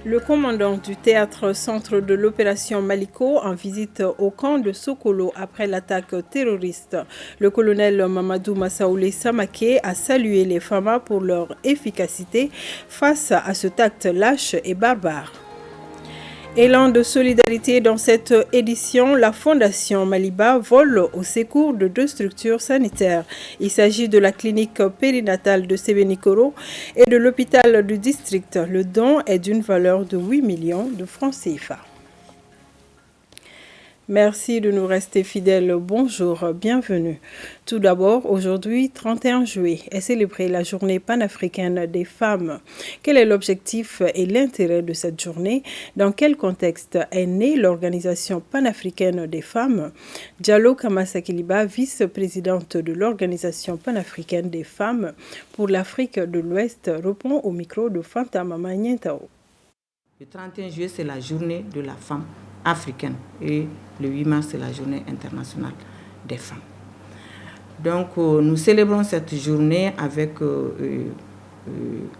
Le commandant du théâtre centre de l'opération Maliko en visite au camp de Sokolo après l'attaque terroriste. Le colonel Mamadou Massaoulé Samaké a salué les FAMA pour leur efficacité face à cet acte lâche et barbare. Élan de solidarité dans cette édition, la Fondation Maliba vole au secours de 2 structures sanitaires. Il s'agit de la clinique périnatale de Sébenikoro et de l'hôpital du district. Le don est d'une valeur de 8 millions de francs CFA. Merci de nous rester fidèles. Bonjour, bienvenue. Tout d'abord, aujourd'hui, 31 juillet, est célébrée la journée panafricaine des femmes. Quel est l'objectif et l'intérêt de cette journée? Dans quel contexte est née l'Organisation panafricaine des femmes? Diallo Kamasakiliba, vice-présidente de l'Organisation panafricaine des femmes pour l'Afrique de l'Ouest, répond au micro de Fanta Mama Nyentao. Le 31 juillet, c'est la journée de la femme africaine et le 8 mars, c'est la journée internationale des femmes. Donc, nous célébrons cette journée avec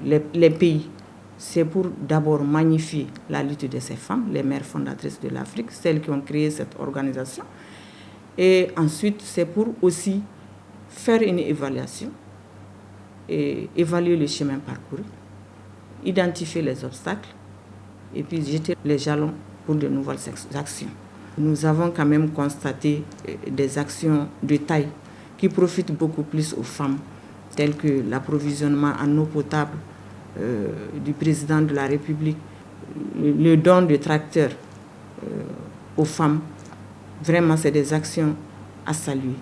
les pays. C'est pour d'abord magnifier la lutte de ces femmes, les mères fondatrices de l'Afrique, celles qui ont créé cette organisation. Et ensuite, c'est pour aussi faire une évaluation et évaluer le chemin parcouru, identifier les obstacles et puis jeter les jalons pour de nouvelles actions. Nous avons quand même constaté des actions de taille qui profitent beaucoup plus aux femmes, telles que l'approvisionnement en eau potable du président de la République, le don de tracteurs aux femmes. Vraiment, c'est des actions à saluer.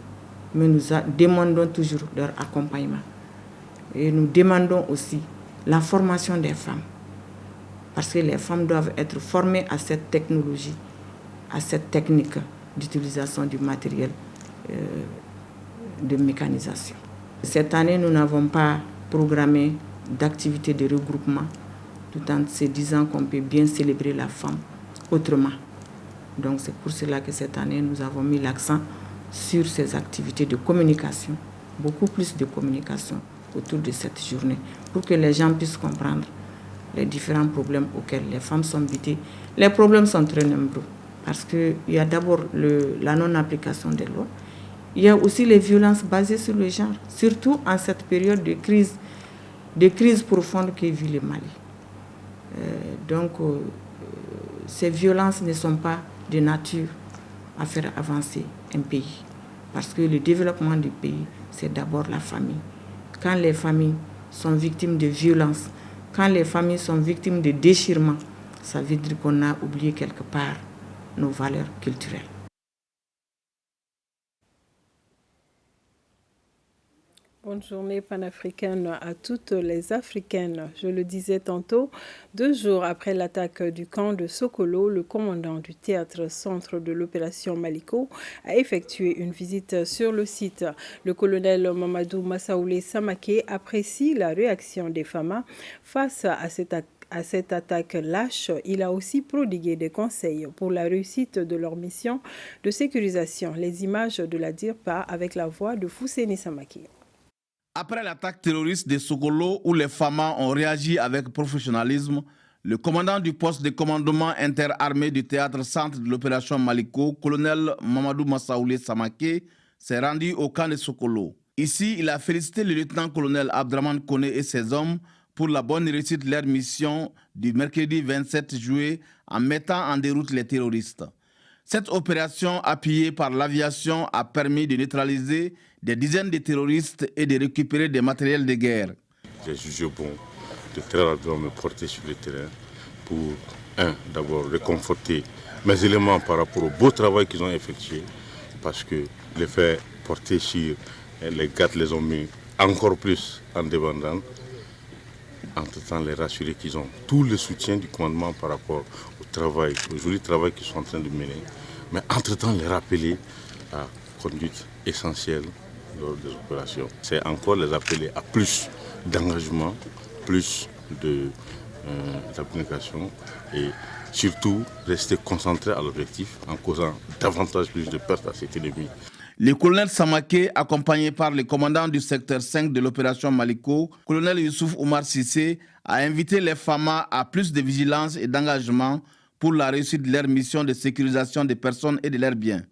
Mais nous demandons toujours leur accompagnement. Et nous demandons aussi la formation des femmes. Parce que les femmes doivent être formées à cette technologie, à cette technique d'utilisation du matériel de mécanisation. Cette année, nous n'avons pas programmé d'activités de regroupement, tout en se disant qu'on peut bien célébrer la femme autrement. Donc c'est pour cela que cette année, nous avons mis l'accent sur ces activités de communication, beaucoup plus de communication autour de cette journée, pour que les gens puissent comprendre les différents problèmes auxquels les femmes sont butées. Les problèmes sont très nombreux parce qu'il y a d'abord la non-application des lois. Il y a aussi les violences basées sur le genre, surtout en cette période de crise profonde que vit le Mali. Donc, ces violences ne sont pas de nature à faire avancer un pays. Parce que le développement du pays, c'est d'abord la famille. Quand les familles sont victimes de violences, quand les familles sont victimes de déchirements, ça veut dire qu'on a oublié quelque part nos valeurs culturelles. Bonne journée panafricaine à toutes les Africaines. Je le disais tantôt, 2 jours après l'attaque du camp de Sokolo, le commandant du théâtre centre de l'opération Maliko a effectué une visite sur le site. Le colonel Mamadou Massaoulé Samaké apprécie la réaction des FAMA face à cette attaque lâche. Il a aussi prodigué des conseils pour la réussite de leur mission de sécurisation. Les images de la DIRPA avec la voix de Fousseni Samaké. Après l'attaque terroriste de Sokolo, où les FAMA ont réagi avec professionnalisme, le commandant du poste de commandement interarmé du théâtre centre de l'opération Maliko, colonel Mamadou Massaoulé Samaké, s'est rendu au camp de Sokolo. Ici, il a félicité le lieutenant-colonel Abdraman Kone et ses hommes pour la bonne réussite de leur mission du mercredi 27 juillet en mettant en déroute les terroristes. Cette opération, appuyée par l'aviation, a permis de neutraliser des dizaines de terroristes et de récupérer des matériels de guerre. J'ai jugé bon de très rapidement me porter sur le terrain pour, d'abord réconforter mes éléments par rapport au beau travail qu'ils ont effectué, parce que les faits portés sur les gars les ont mis encore plus en débandade. Entre-temps, les rassurer qu'ils ont tout le soutien du commandement par rapport au travail, au joli travail qu'ils sont en train de mener. Mais entre-temps, les rappeler à conduite essentielle lors des opérations. C'est encore les appeler à plus d'engagement, plus d'application et surtout rester concentré à l'objectif en causant davantage plus de pertes à cet ennemi. Le colonel Samaké, accompagné par le commandant du secteur 5 de l'opération Maliko, colonel Youssouf Oumar Sissé, a invité les FAMA à plus de vigilance et d'engagement pour la réussite de leur mission de sécurisation des personnes et de leurs biens.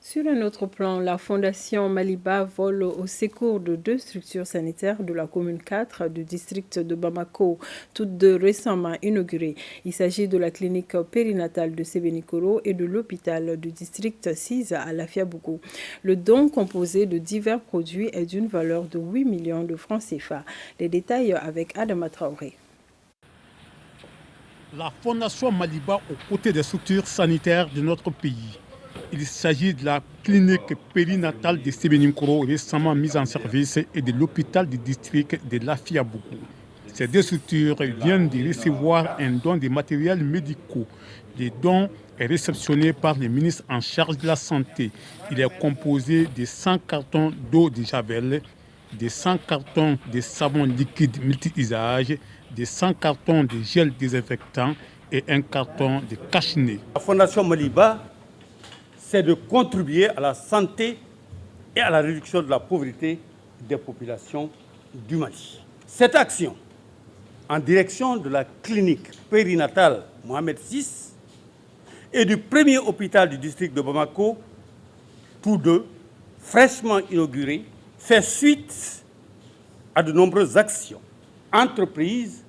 Sur un autre plan, la Fondation Maliba vole au secours de 2 structures sanitaires de la commune 4 du district de Bamako, toutes deux récemment inaugurées. Il s'agit de la clinique périnatale de Sébenikoro et de l'hôpital du district 6 à Lafiabougou. Le don composé de divers produits est d'une valeur de 8 millions de francs CFA. Les détails avec Adama Traoré. La Fondation Maliba aux côtés des structures sanitaires de notre pays. Il s'agit de la clinique périnatale de Sébenikoro récemment mise en service et de l'hôpital du district de Lafiabougou. Ces 2 structures viennent de recevoir un don de matériels médicaux. Le don est réceptionné par le ministre en charge de la santé. Il est composé de 100 cartons d'eau de javel, de 100 cartons de savon liquide multi-usage, de 100 cartons de gel désinfectant et un carton de cache-nez. La Fondation Maliba, c'est de contribuer à la santé et à la réduction de la pauvreté des populations du Mali. Cette action, en direction de la clinique périnatale Mohamed VI et du premier hôpital du district de Bamako, tous deux fraîchement inaugurés, fait suite à de nombreuses actions entreprises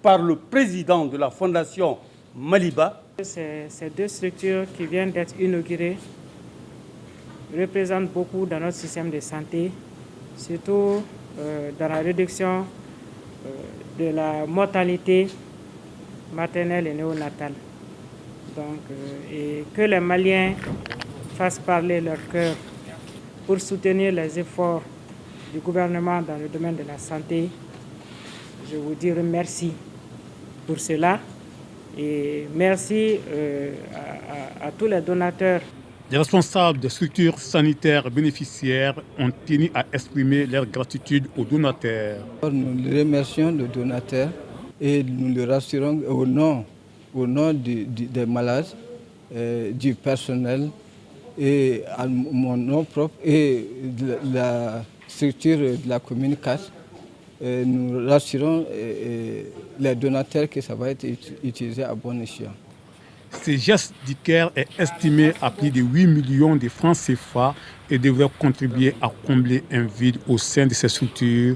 par le président de la Fondation Maliba. Ces 2 structures qui viennent d'être inaugurées représentent beaucoup dans notre système de santé, surtout dans la réduction de la mortalité maternelle et néonatale. Donc, et que les Maliens fassent parler leur cœur pour soutenir les efforts du gouvernement dans le domaine de la santé. Je vous dirai merci pour cela. Et merci à tous les donateurs. Les responsables des structures sanitaires bénéficiaires ont tenu à exprimer leur gratitude aux donateurs. Nous remercions le donateur et nous le rassurons au nom des malades, du personnel et à mon nom propre et de la structure de la commune 4. Nous rassurons les donateurs que ça va être utilisé à bon escient. Ce geste du CARE est estimé à plus de 8 millions de francs CFA et devrait contribuer à combler un vide au sein de ces structures.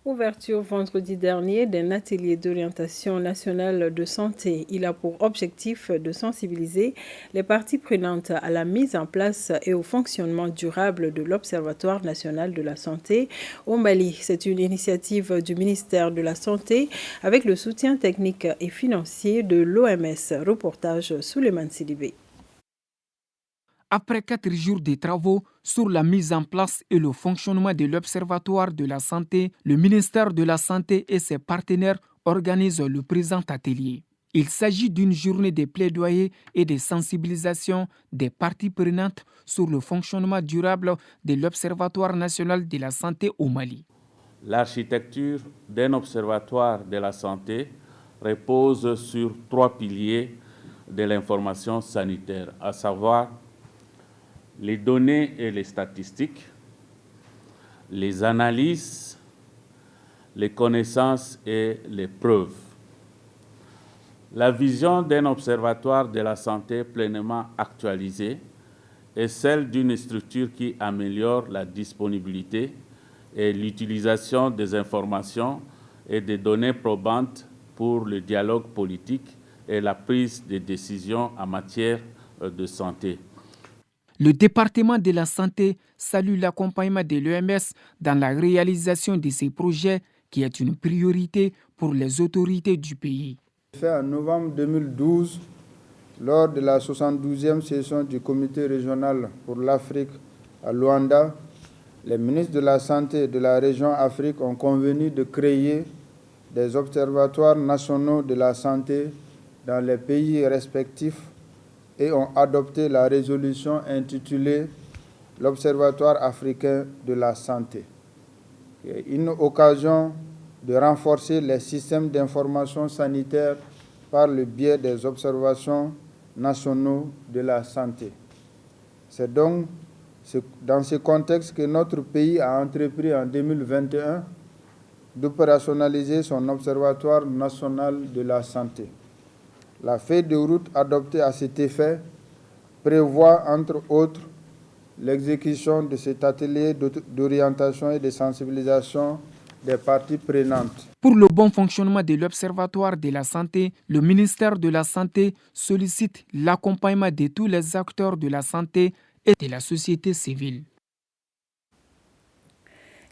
Ouverture vendredi dernier d'un atelier d'orientation nationale de santé. Il a pour objectif de sensibiliser les parties prenantes à la mise en place et au fonctionnement durable de l'Observatoire national de la santé au Mali. C'est une initiative du ministère de la Santé avec le soutien technique et financier de l'OMS. Reportage Souleymane Sidibé. Après 4 jours de travaux sur la mise en place et le fonctionnement de l'Observatoire de la santé, le ministère de la Santé et ses partenaires organisent le présent atelier. Il s'agit d'une journée de plaidoyer et de sensibilisation des parties prenantes sur le fonctionnement durable de l'Observatoire national de la santé au Mali. L'architecture d'un observatoire de la santé repose sur 3 piliers de l'information sanitaire, à savoir les données et les statistiques, les analyses, les connaissances et les preuves. La vision d'un observatoire de la santé pleinement actualisé est celle d'une structure qui améliore la disponibilité et l'utilisation des informations et des données probantes pour le dialogue politique et la prise de décisions en matière de santé. Le département de la santé salue l'accompagnement de l'OMS dans la réalisation de ces projets qui est une priorité pour les autorités du pays. En novembre 2012, lors de la 72e session du comité régional pour l'Afrique à Luanda, les ministres de la Santé de la région Afrique ont convenu de créer des observatoires nationaux de la santé dans les pays respectifs et ont adopté la résolution intitulée « L'Observatoire africain de la santé ». Une occasion de renforcer les systèmes d'information sanitaire par le biais des observations nationaux de la santé. C'est donc C'est dans ce contexte que notre pays a entrepris en 2021 d'opérationnaliser son Observatoire national de la santé. La feuille de route adoptée à cet effet prévoit, entre autres, l'exécution de cet atelier d'orientation et de sensibilisation des parties prenantes. Pour le bon fonctionnement de l'Observatoire de la santé, le ministère de la Santé sollicite l'accompagnement de tous les acteurs de la santé et de la société civile.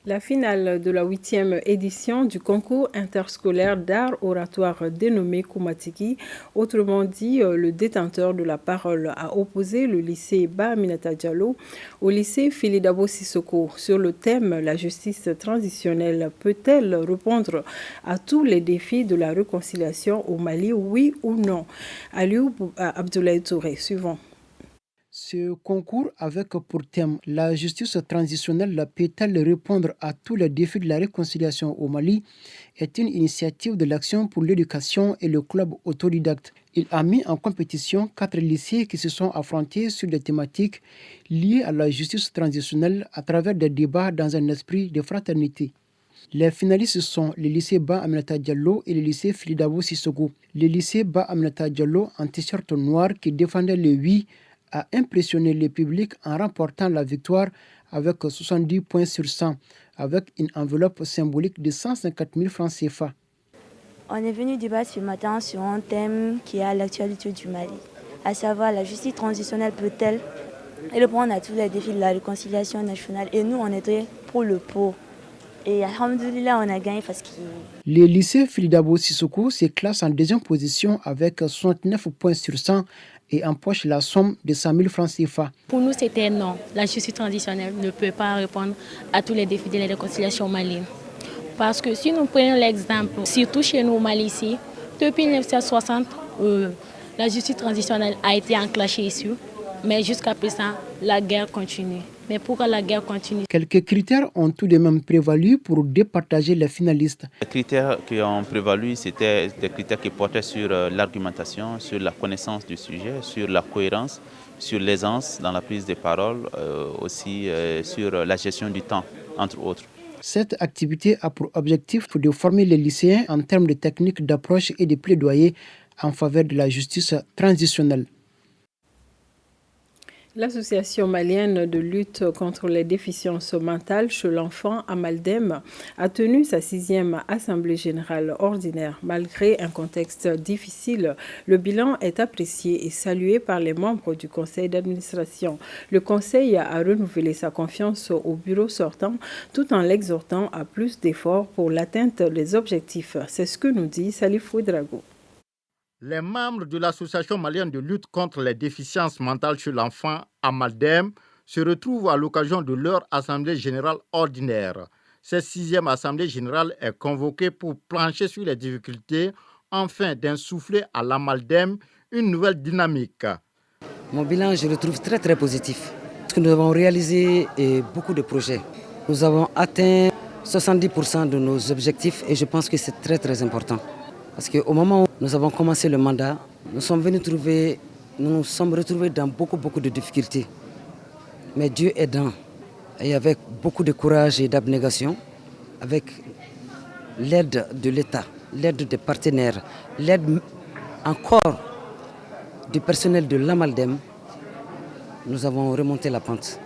La finale de la 8e édition du concours interscolaire d'art oratoire dénommé Koumatiki, autrement dit le détenteur de la parole, a opposé le lycée Ba Aminata Diallo au lycée Fili Dabo Sissoko sur le thème « La justice transitionnelle peut-elle répondre à tous les défis de la réconciliation au Mali, oui ou non ?» Aliou Abdoulaye Touré, suivant. Ce concours avec pour thème « La justice transitionnelle peut-elle répondre à tous les défis de la réconciliation au Mali ?» est une initiative de l'Action pour l'éducation et le club autodidacte. Il a mis en compétition 4 lycées qui se sont affrontés sur des thématiques liées à la justice transitionnelle à travers des débats dans un esprit de fraternité. Les finalistes sont le lycée Ba Aminata Diallo et le lycée Fili Dabo Sissoko. Le lycée Ba Aminata Diallo en t-shirt noir qui défendait le oui a impressionné le public en remportant la victoire avec 70 points sur 100, avec une enveloppe symbolique de 150 000 francs CFA. On est venu débattre ce matin sur un thème qui est à l'actualité du Mali, à savoir la justice transitionnelle peut-elle répondre à tous les défis de la réconciliation nationale. Et nous, on était pour le pot. Et alhamdoulilah, on a gagné parce que... Le lycée Fili Dabo Sissoko se classe en deuxième position avec 69 points sur 100 et empoche la somme de 100 000 francs CFA. Pour nous, c'était non. La justice transitionnelle ne peut pas répondre à tous les défis de la réconciliation malienne. Parce que si nous prenons l'exemple, surtout chez nous au Mali ici, depuis 1960, la justice transitionnelle a été enclenchée ici, mais jusqu'à présent, la guerre continue. Mais pourquoi la guerre continue? Quelques critères ont tout de même prévalu pour départager les finalistes. Les critères qui ont prévalu, c'était des critères qui portaient sur l'argumentation, sur la connaissance du sujet, sur la cohérence, sur l'aisance dans la prise de parole, aussi sur la gestion du temps, entre autres. Cette activité a pour objectif de former les lycéens en termes de techniques d'approche et de plaidoyer en faveur de la justice transitionnelle. L'association malienne de lutte contre les déficiences mentales chez l'enfant, Amaldem, a tenu sa 6e assemblée générale ordinaire. Malgré un contexte difficile, le bilan est apprécié et salué par les membres du conseil d'administration. Le conseil a renouvelé sa confiance au bureau sortant tout en l'exhortant à plus d'efforts pour l'atteinte des objectifs. C'est ce que nous dit Salif Ouedraogo. Les membres de l'Association malienne de lutte contre les déficiences mentales chez l'enfant, Amaldem, se retrouvent à l'occasion de leur Assemblée générale ordinaire. Cette 6e Assemblée générale est convoquée pour plancher sur les difficultés, afin d'insuffler à l'Amaldem une nouvelle dynamique. Mon bilan, je le trouve très très positif, parce que nous avons réalisé beaucoup de projets. Nous avons atteint 70% de nos objectifs et je pense que c'est très très important. Parce qu'au moment où nous avons commencé le mandat, nous nous sommes retrouvés dans beaucoup de difficultés. Mais Dieu aidant, et avec beaucoup de courage et d'abnégation, avec l'aide de l'État, l'aide des partenaires, l'aide encore du personnel de l'Amaldem, nous avons remonté la pente.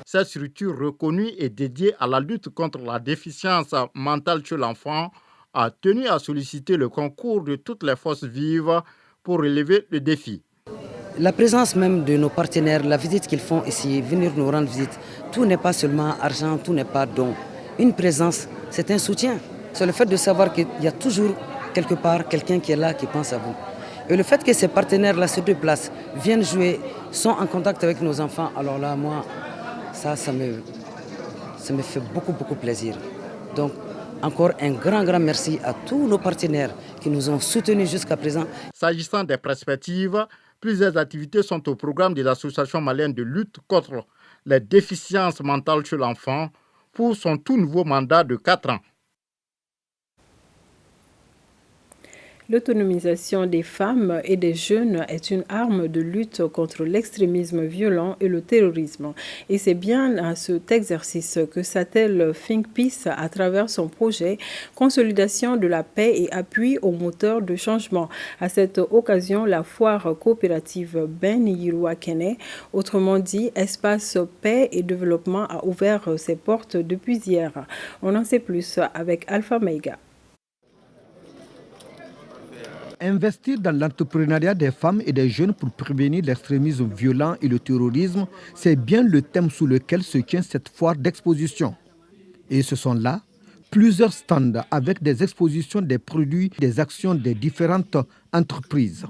Cette structure reconnue et dédiée à la lutte contre la déficience mentale chez l'enfant a tenu à solliciter le concours de toutes les forces vives pour relever le défi. La présence même de nos partenaires, la visite qu'ils font ici, venir nous rendre visite, tout n'est pas seulement argent, tout n'est pas don. Une présence, c'est un soutien. C'est le fait de savoir qu'il y a toujours quelque part quelqu'un qui est là, qui pense à vous. Et le fait que ces partenaires-là se déplacent, viennent jouer, sont en contact avec nos enfants, alors là, moi, ça me fait beaucoup plaisir. Donc, encore un grand merci à tous nos partenaires qui nous ont soutenus jusqu'à présent. S'agissant des perspectives, plusieurs activités sont au programme de l'Association malienne de lutte contre les déficiences mentales chez l'enfant pour son tout nouveau mandat de 4 ans. L'autonomisation des femmes et des jeunes est une arme de lutte contre l'extrémisme violent et le terrorisme. Et c'est bien à cet exercice que s'attelle Think Peace à travers son projet Consolidation de la paix et appui aux moteurs de changement. À cette occasion, la foire coopérative Ben Yiruakene, autrement dit Espace Paix et Développement, a ouvert ses portes depuis hier. On en sait plus avec Alpha Meiga. Investir dans l'entrepreneuriat des femmes et des jeunes pour prévenir l'extrémisme violent et le terrorisme, c'est bien le thème sous lequel se tient cette foire d'exposition. Et ce sont là plusieurs stands avec des expositions des produits, des actions des différentes entreprises.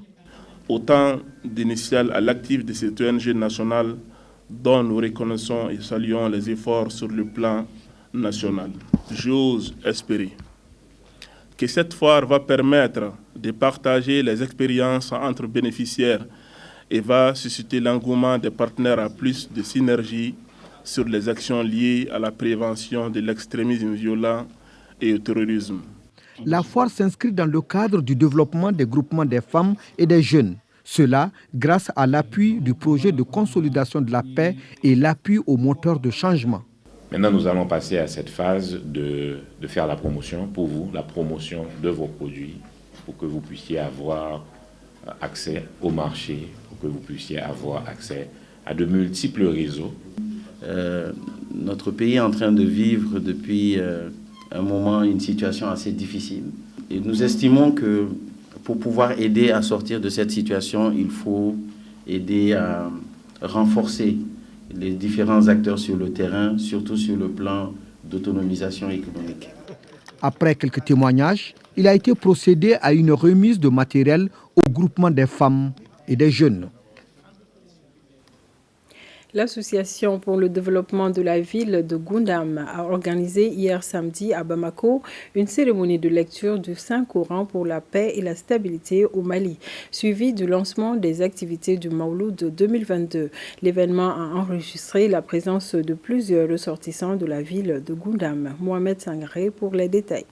Autant d'initiales à l'actif de cette ONG nationale dont nous reconnaissons et saluons les efforts sur le plan national. J'ose espérer que cette foire va permettre de partager les expériences entre bénéficiaires et va susciter l'engouement des partenaires à plus de synergie sur les actions liées à la prévention de l'extrémisme violent et au terrorisme. La foire s'inscrit dans le cadre du développement des groupements des femmes et des jeunes. Cela grâce à l'appui du projet de consolidation de la paix et l'appui aux moteurs de changement. Maintenant, nous allons passer à cette phase de faire la promotion pour vous, la promotion de vos produits, pour que vous puissiez avoir accès au marché, pour que vous puissiez avoir accès à de multiples réseaux. Notre pays est en train de vivre depuis un moment une situation assez difficile. Et nous estimons que pour pouvoir aider à sortir de cette situation, il faut aider à renforcer les différents acteurs sur le terrain, surtout sur le plan d'autonomisation économique. Après quelques témoignages, il a été procédé à une remise de matériel au groupement des femmes et des jeunes. L'Association pour le développement de la ville de Gundam a organisé hier samedi à Bamako une cérémonie de lecture du Saint-Coran pour la paix et la stabilité au Mali, suivie du lancement des activités du Mawlud 2022. L'événement a enregistré la présence de plusieurs ressortissants de la ville de Gundam. Mohamed Sangaré pour les détails.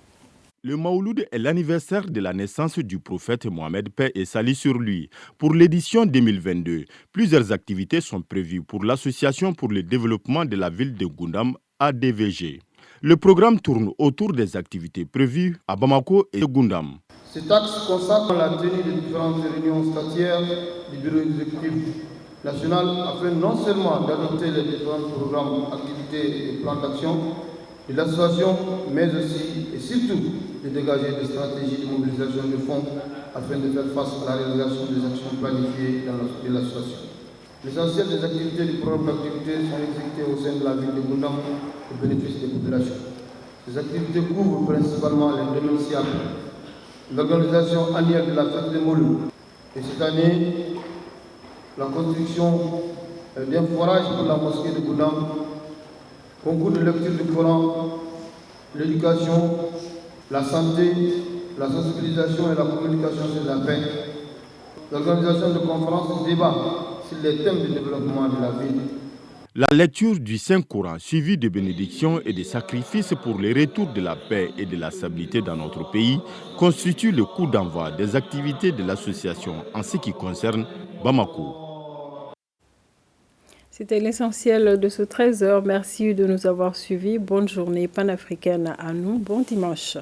Le Mawlud est l'anniversaire de la naissance du prophète Mohammed, paix et salut sur lui. Pour l'édition 2022, plusieurs activités sont prévues pour l'Association pour le développement de la ville de Gundam, ADVG. Le programme tourne autour des activités prévues à Bamako et Gundam. Cet axe consacre la tenue de différentes réunions statières du bureau exécutif national afin non seulement d'adopter les différents programmes, activités et plans d'action de l'association, mais aussi et surtout de dégager des stratégies de mobilisation de fonds afin de faire face à la réalisation des actions planifiées de l'association. L'essentiel des activités du programme d'activité sont exécutées au sein de la ville de Gundam au bénéfice des populations. Ces activités couvrent principalement les domaines ci-après. L'organisation annuelle de la fête des Mawlud. Et cette année, la construction d'un forage pour la mosquée de Gundam, concours de lecture du Coran, l'éducation, la santé, la sensibilisation et la communication sur la paix, l'organisation de conférences et débats sur les thèmes de développement de la ville. La lecture du Saint-Coran, suivie de bénédictions et de sacrifices pour le retour de la paix et de la stabilité dans notre pays, constitue le coup d'envoi des activités de l'association en ce qui concerne Bamako. C'était l'essentiel de ce 13h. Merci de nous avoir suivis. Bonne journée panafricaine à nous. Bon dimanche.